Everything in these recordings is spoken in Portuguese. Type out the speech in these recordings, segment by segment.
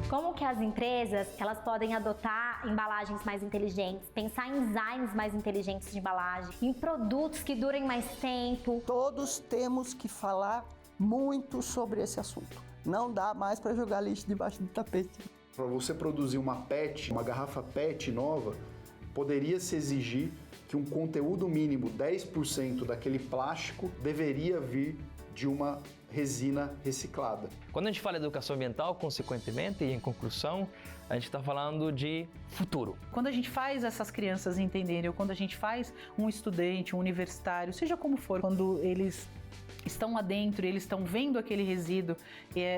Como que as empresas, elas podem adotar embalagens mais inteligentes, pensar em designs mais inteligentes de embalagem, em produtos que durem mais tempo. Todos temos que falar muito sobre esse assunto. Não dá mais para jogar lixo debaixo do tapete. Para você produzir uma PET, uma garrafa PET nova, poderia se exigir que um conteúdo mínimo, 10% daquele plástico, deveria vir de uma resina reciclada. Quando a gente fala de educação ambiental, consequentemente, e em conclusão, a gente está falando de futuro. Quando a gente faz essas crianças entenderem, ou quando a gente faz um estudante, um universitário, seja como for, quando eles estão lá dentro e eles estão vendo aquele resíduo,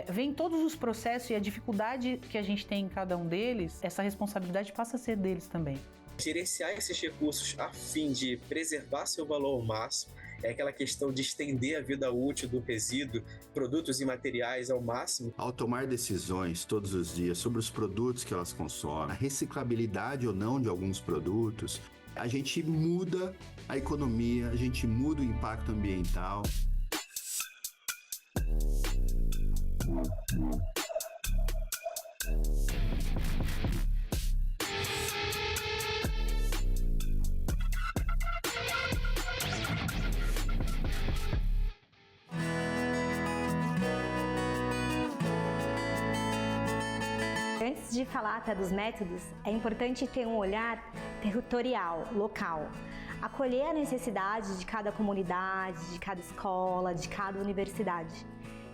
vem todos os processos e a dificuldade que a gente tem em cada um deles, essa responsabilidade passa a ser deles também. Gerenciar esses recursos a fim de preservar seu valor ao máximo, é aquela questão de estender a vida útil do resíduo, produtos e materiais ao máximo. Ao tomar decisões todos os dias sobre os produtos que elas consomem, a reciclabilidade ou não de alguns produtos, a gente muda a economia, a gente muda o impacto ambiental. Antes de falar até dos métodos, é importante ter um olhar territorial, local. Acolher a necessidade de cada comunidade, de cada escola, de cada universidade.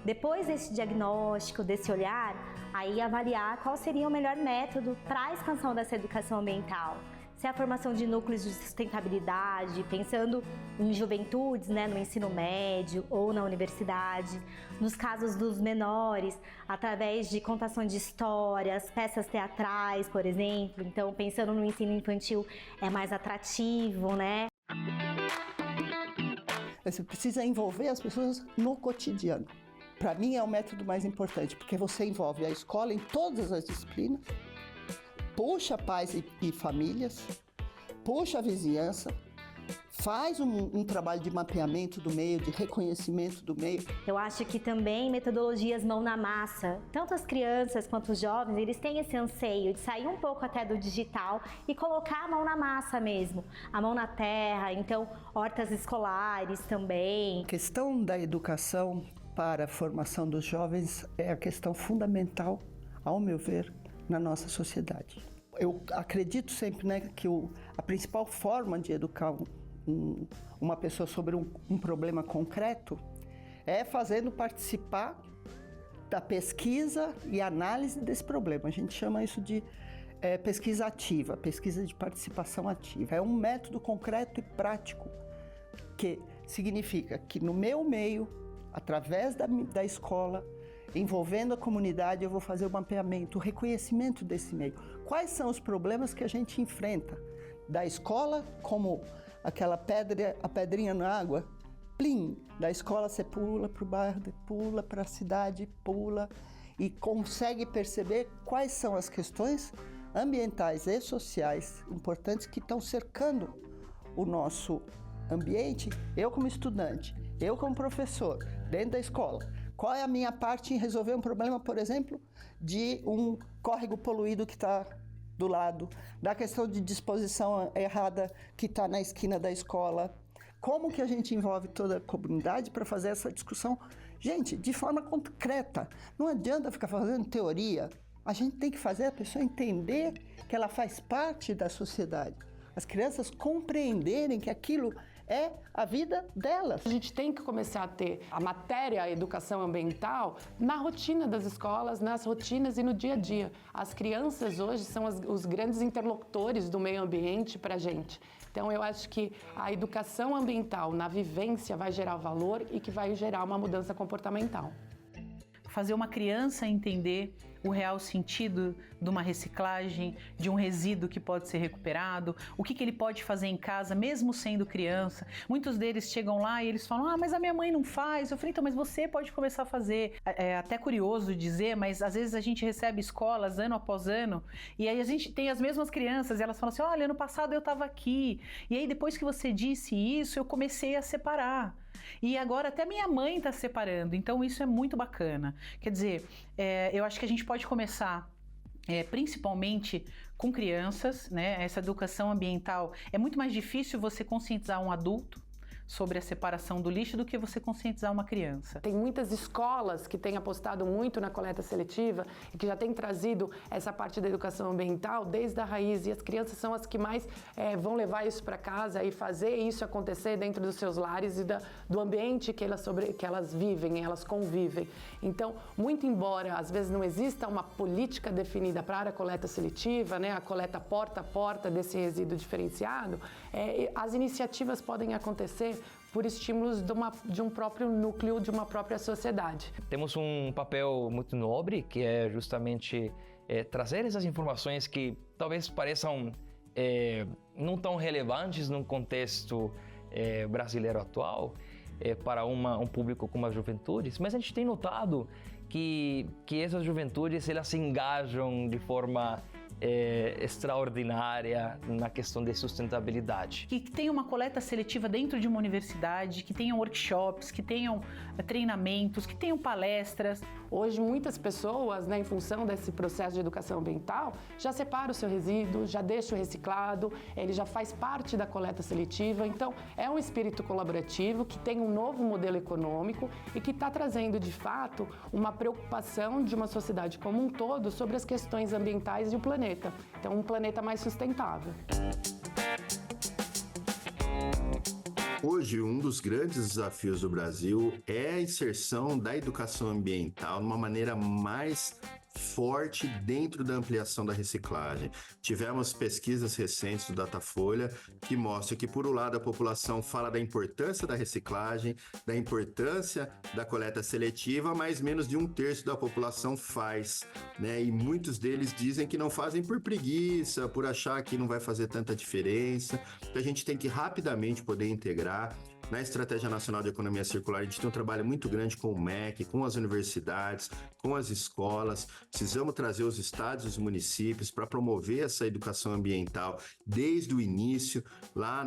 Depois desse diagnóstico, desse olhar, aí avaliar qual seria o melhor método para a expansão dessa educação ambiental. Se é a formação de núcleos de sustentabilidade, pensando em juventudes, no ensino médio ou na universidade. Nos casos dos menores, através de contação de histórias, peças teatrais, por exemplo. Então, pensando no ensino infantil, é mais atrativo, Você precisa envolver as pessoas no cotidiano. Para mim é o método mais importante, porque você envolve a escola em todas as disciplinas, puxa pais e famílias, puxa a vizinhança, faz um trabalho de mapeamento do meio, de reconhecimento do meio. Eu acho que também metodologias mão na massa. Tanto as crianças quanto os jovens, eles têm esse anseio de sair um pouco até do digital e colocar a mão na massa mesmo, a mão na terra. Então, hortas escolares também. A questão da educação para a formação dos jovens é a questão fundamental, ao meu ver, na nossa sociedade. Eu acredito sempre que a principal forma de educar uma pessoa sobre um problema concreto é fazendo participar da pesquisa e análise desse problema. A gente chama isso de pesquisa ativa, pesquisa de participação ativa. É um método concreto e prático que significa que no meu meio, através da escola, envolvendo a comunidade, eu vou fazer o mapeamento, o reconhecimento desse meio. Quais são os problemas que a gente enfrenta? Da escola, como aquela a pedrinha na água, plim, da escola você pula para o bairro, pula para a cidade, pula e consegue perceber quais são as questões ambientais e sociais importantes que estão cercando o nosso ambiente. Eu como estudante, eu como professor, dentro da escola, qual é a minha parte em resolver um problema, por exemplo, de um córrego poluído que está do lado, da questão de disposição errada que está na esquina da escola. Como que a gente envolve toda a comunidade para fazer essa discussão? Gente, de forma concreta. Não adianta ficar fazendo teoria. A gente tem que fazer a pessoa entender que ela faz parte da sociedade. As crianças compreenderem que aquilo é a vida delas. A gente tem que começar a ter a matéria, a educação ambiental, na rotina das escolas, nas rotinas e no dia a dia. As crianças hoje são os grandes interlocutores do meio ambiente para a gente. Então eu acho que a educação ambiental na vivência vai gerar valor e que vai gerar uma mudança comportamental. Fazer uma criança entender o real sentido de uma reciclagem, de um resíduo que pode ser recuperado, o que ele pode fazer em casa, mesmo sendo criança. Muitos deles chegam lá e eles falam, mas a minha mãe não faz. Eu falei, então, mas você pode começar a fazer. É até curioso dizer, mas às vezes a gente recebe escolas ano após ano, e aí a gente tem as mesmas crianças, e elas falam assim, olha, ano passado eu estava aqui, e aí depois que você disse isso, eu comecei a separar. E agora até minha mãe está separando, então isso é muito bacana. Quer dizer, eu acho que a gente pode começar principalmente com crianças, né? Essa educação ambiental, é muito mais difícil você conscientizar um adulto sobre a separação do lixo do que você conscientizar uma criança. Tem muitas escolas que têm apostado muito na coleta seletiva e que já têm trazido essa parte da educação ambiental desde a raiz, e as crianças são as que mais vão levar isso para casa e fazer isso acontecer dentro dos seus lares e do ambiente que elas vivem, elas convivem. Então, muito embora às vezes não exista uma política definida para a coleta seletiva, né, a coleta porta a porta desse resíduo diferenciado, as iniciativas podem acontecer por estímulos de um próprio núcleo, de uma própria sociedade. Temos um papel muito nobre, que é justamente trazer essas informações que talvez pareçam não tão relevantes num contexto brasileiro atual, para um público como as juventudes, mas a gente tem notado que essas juventudes, elas se engajam de forma extraordinária na questão de sustentabilidade. Que tenha uma coleta seletiva dentro de uma universidade, que tenham workshops, que tenham treinamentos, que tenham palestras. Hoje, muitas pessoas, né, em função desse processo de educação ambiental, já separa o seu resíduo, já deixa o reciclado, ele já faz parte da coleta seletiva. Então, é um espírito colaborativo que tem um novo modelo econômico e que está trazendo, de fato, uma preocupação de uma sociedade como um todo sobre as questões ambientais e o planeta. Então, um planeta mais sustentável. Hoje, um dos grandes desafios do Brasil é a inserção da educação ambiental de uma maneira mais forte dentro da ampliação da reciclagem. Tivemos pesquisas recentes do Datafolha que mostram que, por um lado, a população fala da importância da reciclagem, da importância da coleta seletiva, mas menos de 1/3 da população faz, né? E muitos deles dizem que não fazem por preguiça, por achar que não vai fazer tanta diferença. Então, a gente tem que rapidamente poder integrar. Na Estratégia Nacional de Economia Circular, a gente tem um trabalho muito grande com o MEC, com as universidades, com as escolas. Precisamos trazer os estados e os municípios para promover essa educação ambiental desde o início, lá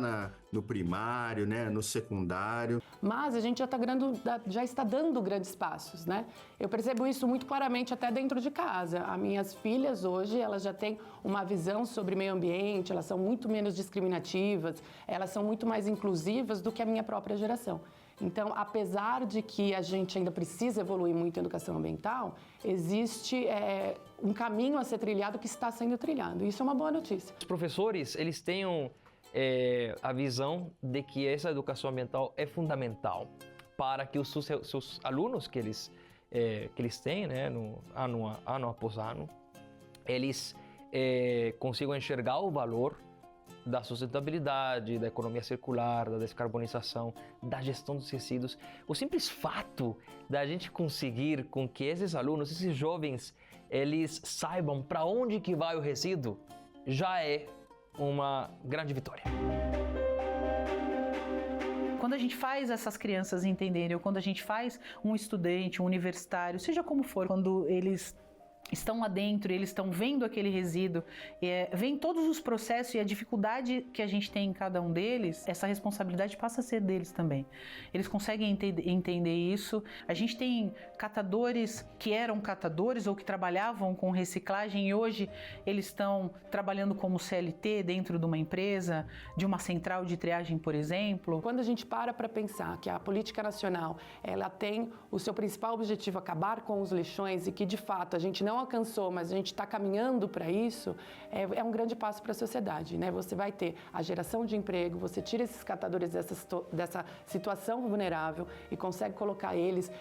no primário, né, no secundário. Mas a gente já está dando grandes passos, né? Eu percebo isso muito claramente até dentro de casa. As minhas filhas hoje, elas já têm uma visão sobre meio ambiente, elas são muito menos discriminativas, elas são muito mais inclusivas do que a minha própria geração. Então, apesar de que a gente ainda precisa evoluir muito em educação ambiental, existe um caminho a ser trilhado que está sendo trilhado. Isso é uma boa notícia. Os professores, eles têm a visão de que essa educação ambiental é fundamental para que os seus alunos que eles têm, né, ano após ano, eles consigam enxergar o valor da sustentabilidade, da economia circular, da descarbonização, da gestão dos resíduos. O simples fato da gente conseguir com que esses alunos, esses jovens, eles saibam para onde que vai o resíduo, já é uma grande vitória. Quando a gente faz essas crianças entenderem, ou quando a gente faz um estudante, um universitário, seja como for, quando eles estão lá dentro, eles estão vendo aquele resíduo, vem todos os processos e a dificuldade que a gente tem em cada um deles, essa responsabilidade passa a ser deles também. Eles conseguem entender isso. A gente tem catadores que eram catadores ou que trabalhavam com reciclagem e hoje eles estão trabalhando como CLT dentro de uma empresa, de uma central de triagem, por exemplo. Quando a gente para pensar que a política nacional, ela tem o seu principal objetivo acabar com os lixões e que, de fato, a gente não alcançou, mas a gente está caminhando para isso, é um grande passo para a sociedade, né? Você vai ter a geração de emprego, você tira esses catadores dessa situação vulnerável e consegue colocar eles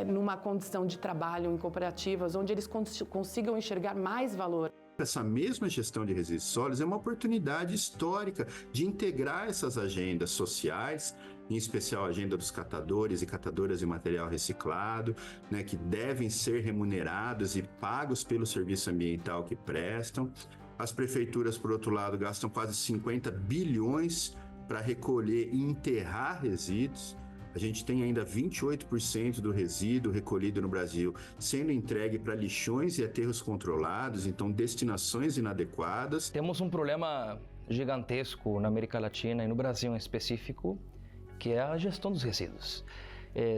numa condição de trabalho em cooperativas, onde eles consigam enxergar mais valor. Essa mesma gestão de resíduos sólidos é uma oportunidade histórica de integrar essas agendas sociais, em especial a agenda dos catadores e catadoras de material reciclado, né, que devem ser remunerados e pagos pelo serviço ambiental que prestam. As prefeituras, por outro lado, gastam quase 50 bilhões para recolher e enterrar resíduos. A gente tem ainda 28% do resíduo recolhido no Brasil sendo entregue para lixões e aterros controlados, então destinações inadequadas. Temos um problema gigantesco na América Latina e no Brasil em específico, que é a gestão dos resíduos.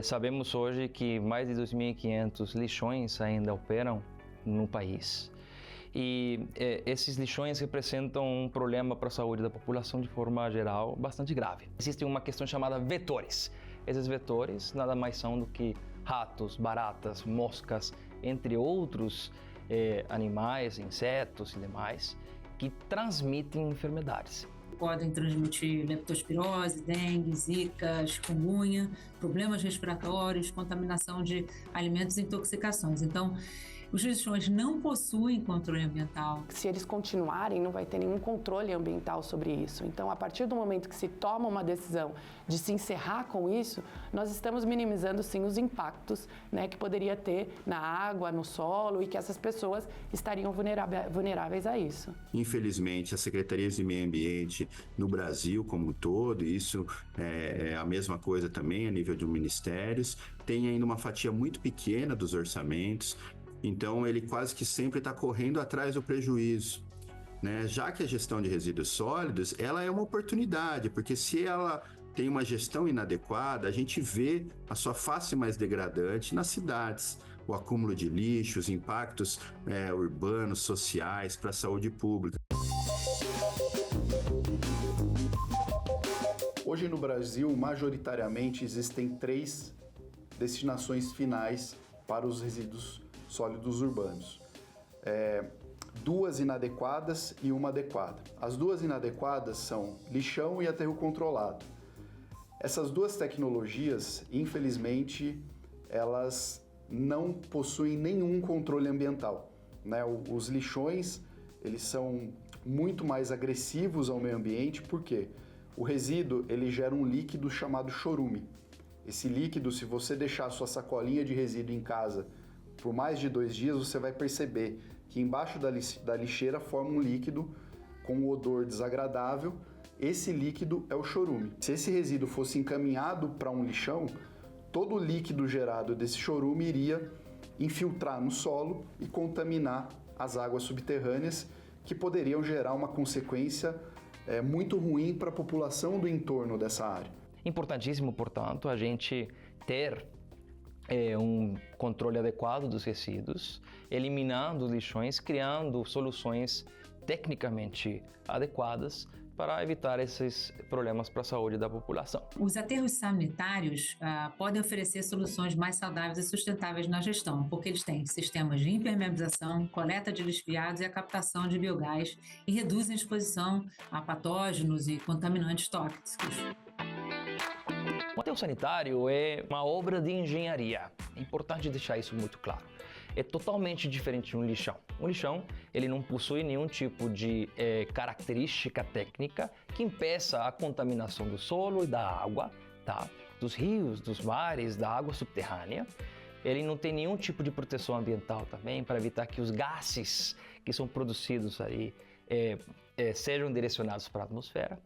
Sabemos hoje que mais de 2.500 lixões ainda operam no país. E esses lixões representam um problema para a saúde da população de forma geral bastante grave. Existe uma questão chamada vetores. Esses vetores nada mais são do que ratos, baratas, moscas, entre outros animais, insetos e demais, que transmitem enfermedades. Podem transmitir leptospirose, dengue, zika, chikungunya, problemas respiratórios, contaminação de alimentos e intoxicações. Então, os lixões não possuem controle ambiental. Se eles continuarem, não vai ter nenhum controle ambiental sobre isso. Então, a partir do momento que se toma uma decisão de se encerrar com isso, nós estamos minimizando, sim, os impactos, né, que poderia ter na água, no solo, e que essas pessoas estariam vulneráveis a isso. Infelizmente, as secretarias de meio ambiente no Brasil como um todo, isso é a mesma coisa também a nível de ministérios, tem ainda uma fatia muito pequena dos orçamentos. Então, ele quase que sempre está correndo atrás do prejuízo, né? Já que a gestão de resíduos sólidos, ela é uma oportunidade, porque se ela tem uma gestão inadequada, a gente vê a sua face mais degradante nas cidades. O acúmulo de lixo, os impactos urbanos, sociais, para a saúde pública. Hoje no Brasil, majoritariamente, existem 3 destinações finais para os resíduos sólidos urbanos. 2 inadequadas e 1 adequada. As 2 inadequadas são lixão e aterro controlado. Essas 2 tecnologias, infelizmente, elas não possuem nenhum controle ambiental, né? Os lixões, eles são muito mais agressivos ao meio ambiente, porque o resíduo, ele gera um líquido chamado chorume. Esse líquido, se você deixar a sua sacolinha de resíduo em casa por mais de 2 dias, você vai perceber que embaixo da lixeira forma um líquido com um odor desagradável. Esse líquido é o chorume. Se esse resíduo fosse encaminhado para um lixão, todo o líquido gerado desse chorume iria infiltrar no solo e contaminar as águas subterrâneas, que poderiam gerar uma consequência muito ruim para a população do entorno dessa área. Importantíssimo, portanto, a gente ter um controle adequado dos resíduos, eliminando lixões, criando soluções tecnicamente adequadas para evitar esses problemas para a saúde da população. Os aterros sanitários podem oferecer soluções mais saudáveis e sustentáveis na gestão, porque eles têm sistemas de impermeabilização, coleta de lixiviados e a captação de biogás e reduzem a exposição a patógenos e contaminantes tóxicos. O aterro sanitário é uma obra de engenharia. É importante deixar isso muito claro. É totalmente diferente de um lixão. Um lixão, ele não possui nenhum tipo de característica técnica que impeça a contaminação do solo e da água, tá? Dos rios, dos mares, da água subterrânea. Ele não tem nenhum tipo de proteção ambiental também para evitar que os gases que são produzidos aí sejam direcionados para a atmosfera.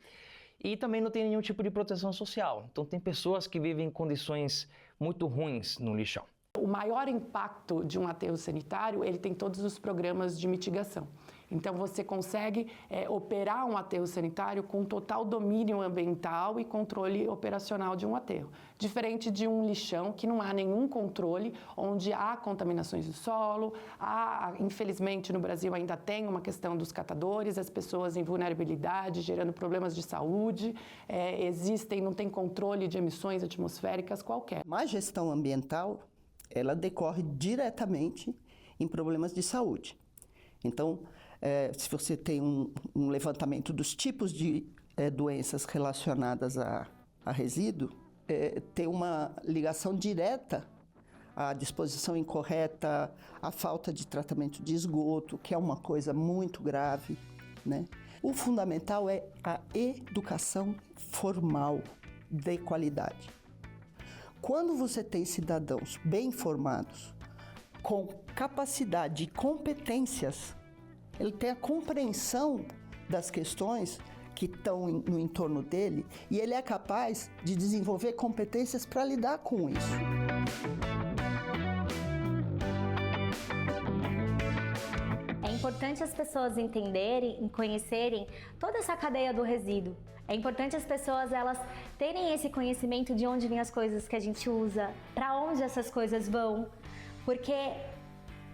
E também não tem nenhum tipo de proteção social. Então tem pessoas que vivem em condições muito ruins no lixão. O maior impacto de um aterro sanitário, ele tem todos os programas de mitigação. Então você consegue operar um aterro sanitário com total domínio ambiental e controle operacional de um aterro. Diferente de um lixão, que não há nenhum controle, onde há contaminações do solo, infelizmente no Brasil ainda tem uma questão dos catadores, as pessoas em vulnerabilidade, gerando problemas de saúde, não tem controle de emissões atmosféricas qualquer. Má gestão ambiental, ela decorre diretamente em problemas de saúde. Então, se você tem um levantamento dos tipos de doenças relacionadas a resíduo, tem uma ligação direta à disposição incorreta, à falta de tratamento de esgoto, que é uma coisa muito grave, né? O fundamental é a educação formal de qualidade. Quando você tem cidadãos bem informados, com capacidade e competências, ele tem a compreensão das questões que estão no entorno dele e ele é capaz de desenvolver competências para lidar com isso. É importante as pessoas entenderem e conhecerem toda essa cadeia do resíduo. É importante as pessoas elas terem esse conhecimento de onde vêm as coisas que a gente usa, para onde essas coisas vão, porque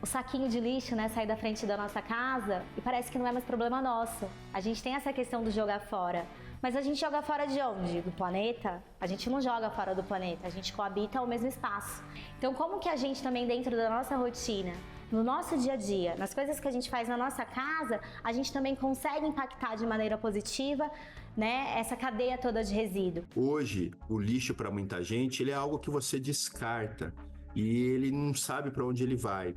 o saquinho de lixo, né, sair da frente da nossa casa e parece que não é mais problema nosso. A gente tem essa questão do jogar fora. Mas a gente joga fora de onde? Do planeta? A gente não joga fora do planeta, a gente coabita o mesmo espaço. Então, como que a gente também, dentro da nossa rotina, no nosso dia a dia, nas coisas que a gente faz na nossa casa, a gente também consegue impactar de maneira positiva, né, essa cadeia toda de resíduo? Hoje, o lixo para muita gente, ele é algo que você descarta e ele não sabe para onde ele vai.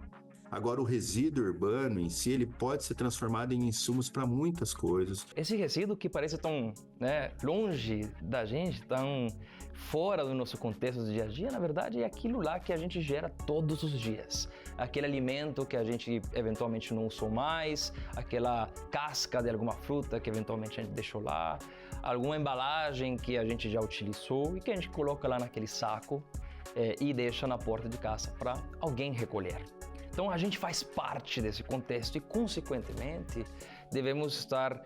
Agora, o resíduo urbano em si, ele pode ser transformado em insumos para muitas coisas. Esse resíduo que parece tão, né, longe da gente, tão fora do nosso contexto do dia a dia, na verdade é aquilo lá que a gente gera todos os dias. Aquele alimento que a gente eventualmente não usou mais, aquela casca de alguma fruta que eventualmente a gente deixou lá, alguma embalagem que a gente já utilizou e que a gente coloca lá naquele saco e deixa na porta de casa para alguém recolher. Então a gente faz parte desse contexto e, consequentemente, devemos estar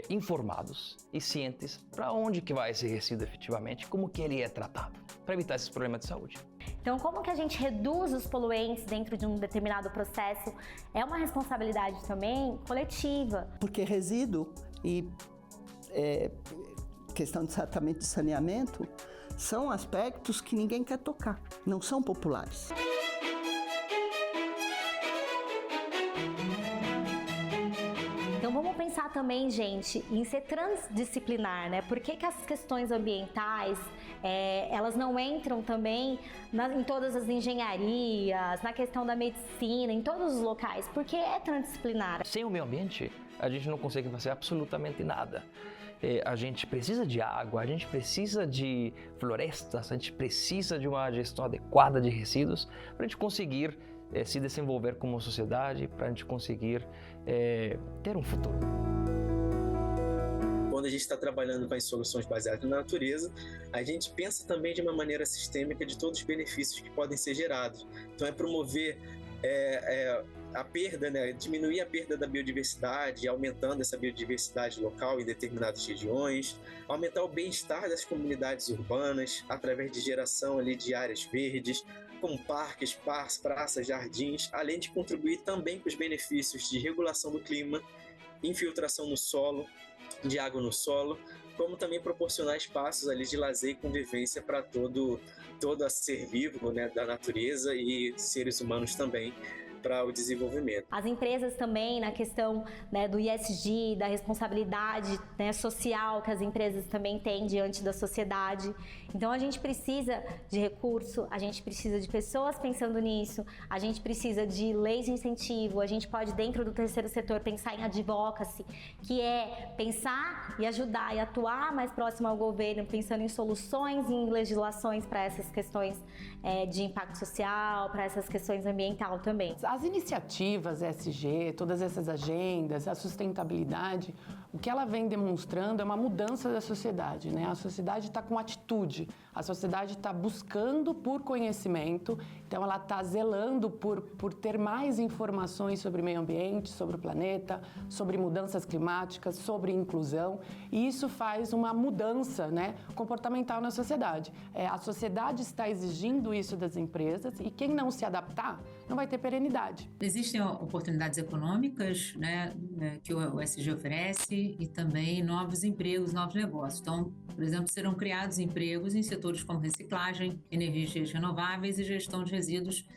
informados e cientes para onde que vai esse resíduo efetivamente, como que ele é tratado, para evitar esses problemas de saúde. Então, como que a gente reduz os poluentes dentro de um determinado processo é uma responsabilidade também coletiva. Porque resíduo e questão de tratamento de saneamento são aspectos que ninguém quer tocar, não são populares. Então vamos pensar também, gente, em ser transdisciplinar, né? Por que as questões ambientais, elas não entram também em todas as engenharias, na questão da medicina, em todos os locais? Porque é transdisciplinar. Sem o meio ambiente, a gente não consegue fazer absolutamente nada. A gente precisa de água, a gente precisa de florestas, a gente precisa de uma gestão adequada de resíduos para a gente conseguir se desenvolver como sociedade, para a gente conseguir ter um futuro. Quando a gente está trabalhando com as soluções baseadas na natureza, a gente pensa também de uma maneira sistêmica de todos os benefícios que podem ser gerados. Então é promover a perda, né, diminuir a perda da biodiversidade, aumentando essa biodiversidade local em determinadas regiões, aumentar o bem-estar das comunidades urbanas através de geração ali de áreas verdes, como parques, praças, jardins, além de contribuir também com os benefícios de regulação do clima, infiltração no solo, de água no solo, como também proporcionar espaços ali de lazer e convivência para todo ser vivo, né, da natureza e seres humanos também, para o desenvolvimento. As empresas também, na questão, né, do ESG, da responsabilidade, né, social que as empresas também têm diante da sociedade. Então a gente precisa de recurso, a gente precisa de pessoas pensando nisso, a gente precisa de leis de incentivo, a gente pode, dentro do terceiro setor, pensar em advocacy, que é pensar e ajudar e atuar mais próximo ao governo, pensando em soluções e em legislações para essas questões de impacto social, para essas questões ambientais também. As iniciativas ESG, todas essas agendas, a sustentabilidade, o que ela vem demonstrando é uma mudança da sociedade, né? A sociedade está com atitude, a sociedade está buscando por conhecimento, então ela está zelando por ter mais informações sobre meio ambiente, sobre o planeta, sobre mudanças climáticas, sobre inclusão, e isso faz uma mudança, né, comportamental na sociedade. A sociedade está exigindo isso das empresas e quem não se adaptar não vai ter perenidade. Existem oportunidades econômicas, né, que o ESG oferece e também novos empregos, novos negócios. Então, por exemplo, serão criados empregos em setores como reciclagem, energias renováveis e gestão de resíduos,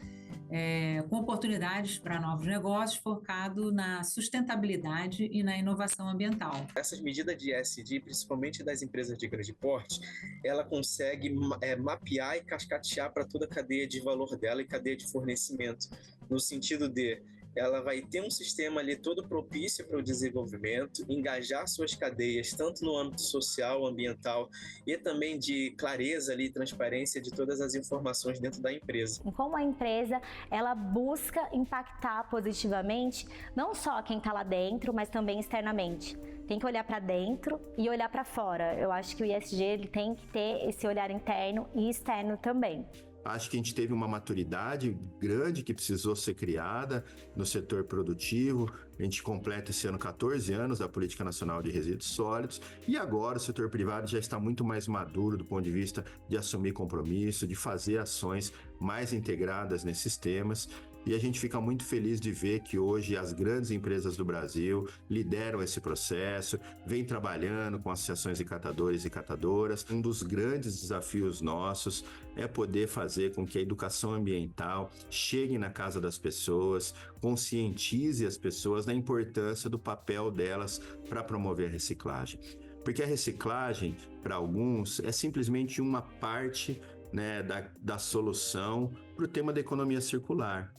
com oportunidades para novos negócios focado na sustentabilidade e na inovação ambiental. Essas medidas de ESG, principalmente das empresas de grande porte, ela consegue mapear e cascatear para toda a cadeia de valor dela e cadeia de fornecimento, no sentido de ela vai ter um sistema ali todo propício para o desenvolvimento, engajar suas cadeias, tanto no âmbito social, ambiental e também de clareza ali, transparência de todas as informações dentro da empresa. Como a empresa, ela busca impactar positivamente não só quem está lá dentro, mas também externamente. Tem que olhar para dentro e olhar para fora. Eu acho que o ESG ele tem que ter esse olhar interno e externo também. Acho que a gente teve uma maturidade grande que precisou ser criada no setor produtivo. A gente completa esse ano 14 anos da Política Nacional de Resíduos Sólidos e agora o setor privado já está muito mais maduro do ponto de vista de assumir compromisso, de fazer ações mais integradas nesses temas. E a gente fica muito feliz de ver que hoje as grandes empresas do Brasil lideram esse processo, vêm trabalhando com associações de catadores e catadoras. Um dos grandes desafios nossos é poder fazer com que a educação ambiental chegue na casa das pessoas, conscientize as pessoas da importância do papel delas para promover a reciclagem. Porque a reciclagem, para alguns, é simplesmente uma parte, né, da solução para o tema da economia circular.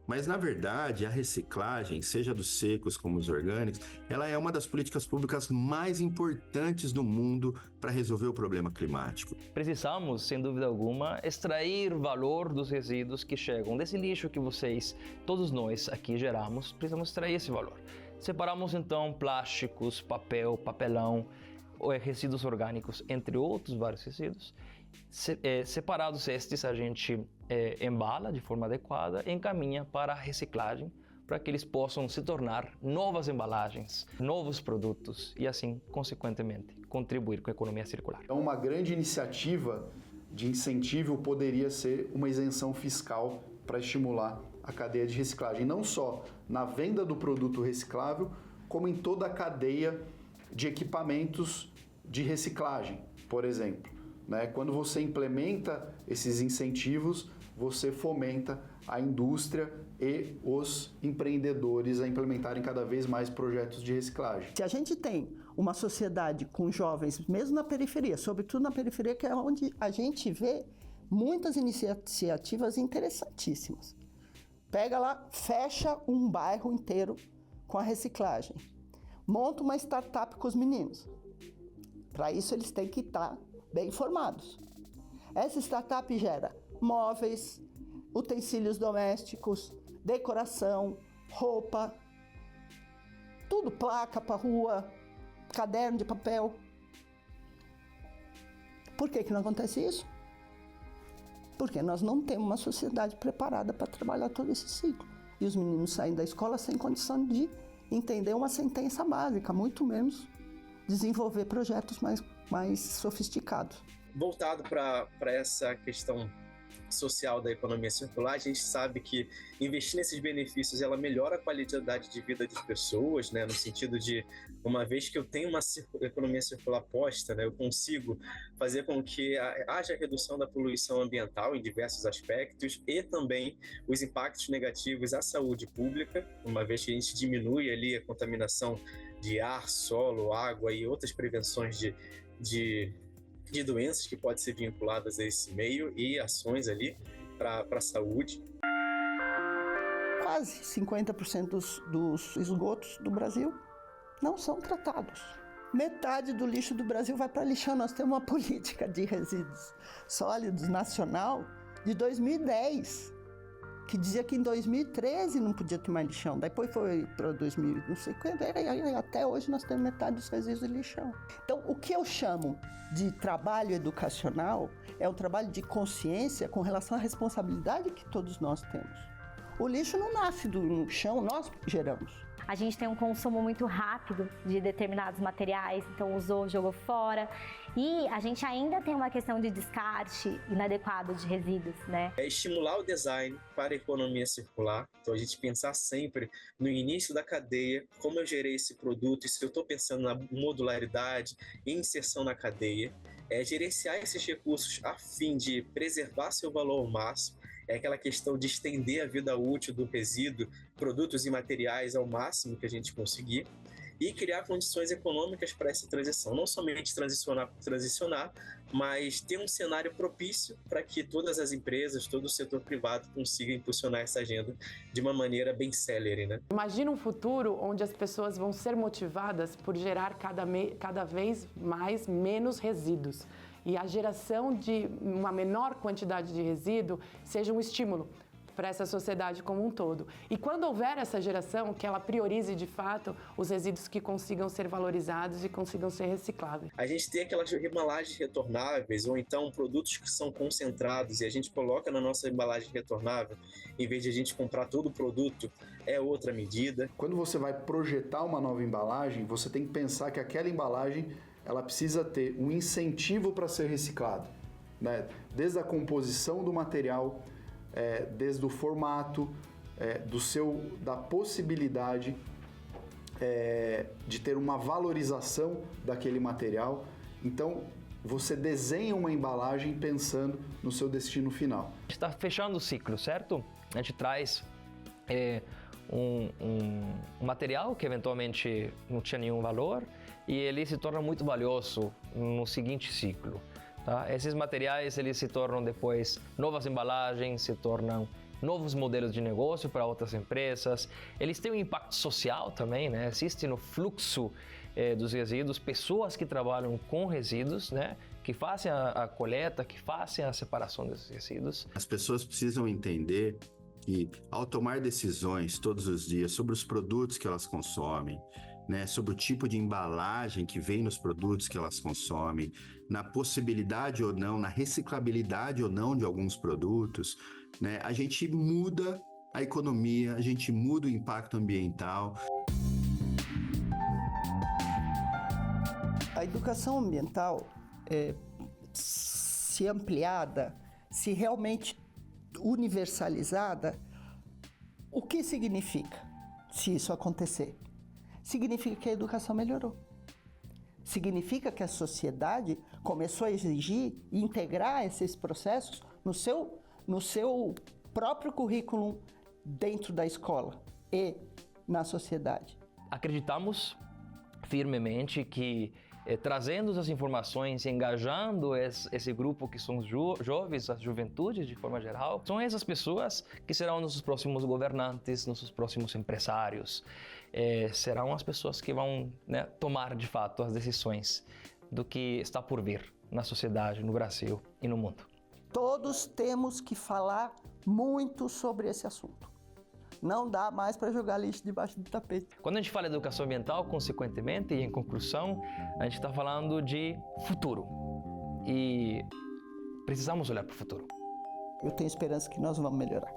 Mas, na verdade, a reciclagem, seja dos secos como os orgânicos, ela é uma das políticas públicas mais importantes do mundo para resolver o problema climático. Precisamos, sem dúvida alguma, extrair valor dos resíduos que chegam desse lixo que vocês, todos nós aqui geramos, precisamos extrair esse valor. Separamos, então, plásticos, papel, papelão, resíduos orgânicos, entre outros vários resíduos. Separados estes, a gente embala de forma adequada e encaminha para a reciclagem, para que eles possam se tornar novas embalagens, novos produtos e assim, consequentemente, contribuir com a economia circular. Então, uma grande iniciativa de incentivo poderia ser uma isenção fiscal para estimular a cadeia de reciclagem, não só na venda do produto reciclável, como em toda a cadeia de equipamentos de reciclagem, por exemplo. Quando você implementa esses incentivos, você fomenta a indústria e os empreendedores a implementarem cada vez mais projetos de reciclagem. Se a gente tem uma sociedade com jovens, mesmo na periferia, sobretudo na periferia, que é onde a gente vê muitas iniciativas interessantíssimas. Pega lá, fecha um bairro inteiro com a reciclagem. Monta uma startup com os meninos. Para isso, eles têm que estar bem informados. Essa startup gera móveis, utensílios domésticos, decoração, roupa, tudo, placa para rua, caderno de papel. Por que não acontece isso? Porque nós não temos uma sociedade preparada para trabalhar todo esse ciclo. E os meninos saem da escola sem condição de entender uma sentença básica, muito menos desenvolver projetos mais sofisticados. Voltado para essa questão social da economia circular, a gente sabe que investir nesses benefícios ela melhora a qualidade de vida das pessoas, né, no sentido de, uma vez que eu tenho uma economia circular posta, né, eu consigo fazer com que haja redução da poluição ambiental em diversos aspectos e também os impactos negativos à saúde pública, uma vez que a gente diminui ali a contaminação de ar, solo, água e outras prevenções de doenças que podem ser vinculadas a esse meio e ações ali para a saúde. Quase 50% dos esgotos do Brasil não são tratados. Metade do lixo do Brasil vai para lixão. Nós temos uma política de resíduos sólidos nacional de 2010, que dizia que em 2013 não podia ter mais lixão. Depois foi para 2000, não sei quando, e até hoje nós temos metade dos resíduos de lixão. Então, o que eu chamo de trabalho educacional é um trabalho de consciência com relação à responsabilidade que todos nós temos. O lixo não nasce no chão, nós geramos. A gente tem um consumo muito rápido de determinados materiais, então usou, jogou fora. E a gente ainda tem uma questão de descarte inadequado de resíduos, né? É estimular o design para a economia circular. Então a gente pensar sempre no início da cadeia, como eu gerei esse produto, e se eu estou pensando na modularidade e inserção na cadeia. Gerenciar esses recursos a fim de preservar seu valor ao máximo. É aquela questão de estender a vida útil do resíduo, produtos e materiais ao máximo que a gente conseguir e criar condições econômicas para essa transição. Não somente transicionar, mas ter um cenário propício para que todas as empresas, todo o setor privado consiga impulsionar essa agenda de uma maneira bem célere, né? Imagina um futuro onde as pessoas vão ser motivadas por gerar cada vez mais menos resíduos. E a geração de uma menor quantidade de resíduo seja um estímulo para essa sociedade como um todo. E quando houver essa geração, que ela priorize de fato os resíduos que consigam ser valorizados e consigam ser recicláveis. A gente tem aquelas embalagens retornáveis ou então produtos que são concentrados e a gente coloca na nossa embalagem retornável, em vez de a gente comprar todo o produto, é outra medida. Quando você vai projetar uma nova embalagem, você tem que pensar que aquela embalagem ela precisa ter um incentivo para ser reciclada, né? Desde a composição do material, desde o formato, da possibilidade de ter uma valorização daquele material. Então, você desenha uma embalagem pensando no seu destino final. A gente está fechando o ciclo, certo? A gente traz um material que eventualmente não tinha nenhum valor e ele se torna muito valioso no seguinte ciclo. Tá? Esses materiais eles se tornam depois novas embalagens, se tornam novos modelos de negócio para outras empresas. Eles têm um impacto social também, né? Existe no fluxo dos resíduos pessoas que trabalham com resíduos, né? Que fazem a coleta, que fazem a separação desses resíduos. As pessoas precisam entender que, ao tomar decisões todos os dias sobre os produtos que elas consomem, né, sobre o tipo de embalagem que vem nos produtos que elas consomem, na possibilidade ou não, na reciclabilidade ou não de alguns produtos, né, a gente muda a economia, a gente muda o impacto ambiental. A educação ambiental, se ampliada, se realmente universalizada, o que significa se isso acontecer? Significa que a educação melhorou. Significa que a sociedade começou a exigir e integrar esses processos no seu próprio currículo dentro da escola e na sociedade. Acreditamos firmemente que trazendo as informações, engajando esse grupo que são os jovens, as juventudes de forma geral, são essas pessoas que serão nossos próximos governantes, nossos próximos empresários, serão as pessoas que vão, né, tomar de fato as decisões do que está por vir na sociedade, no Brasil e no mundo. Todos temos que falar muito sobre esse assunto. Não dá mais para jogar lixo debaixo do tapete. Quando a gente fala de educação ambiental, consequentemente, e em conclusão, a gente está falando de futuro. E precisamos olhar para o futuro. Eu tenho esperança que nós vamos melhorar.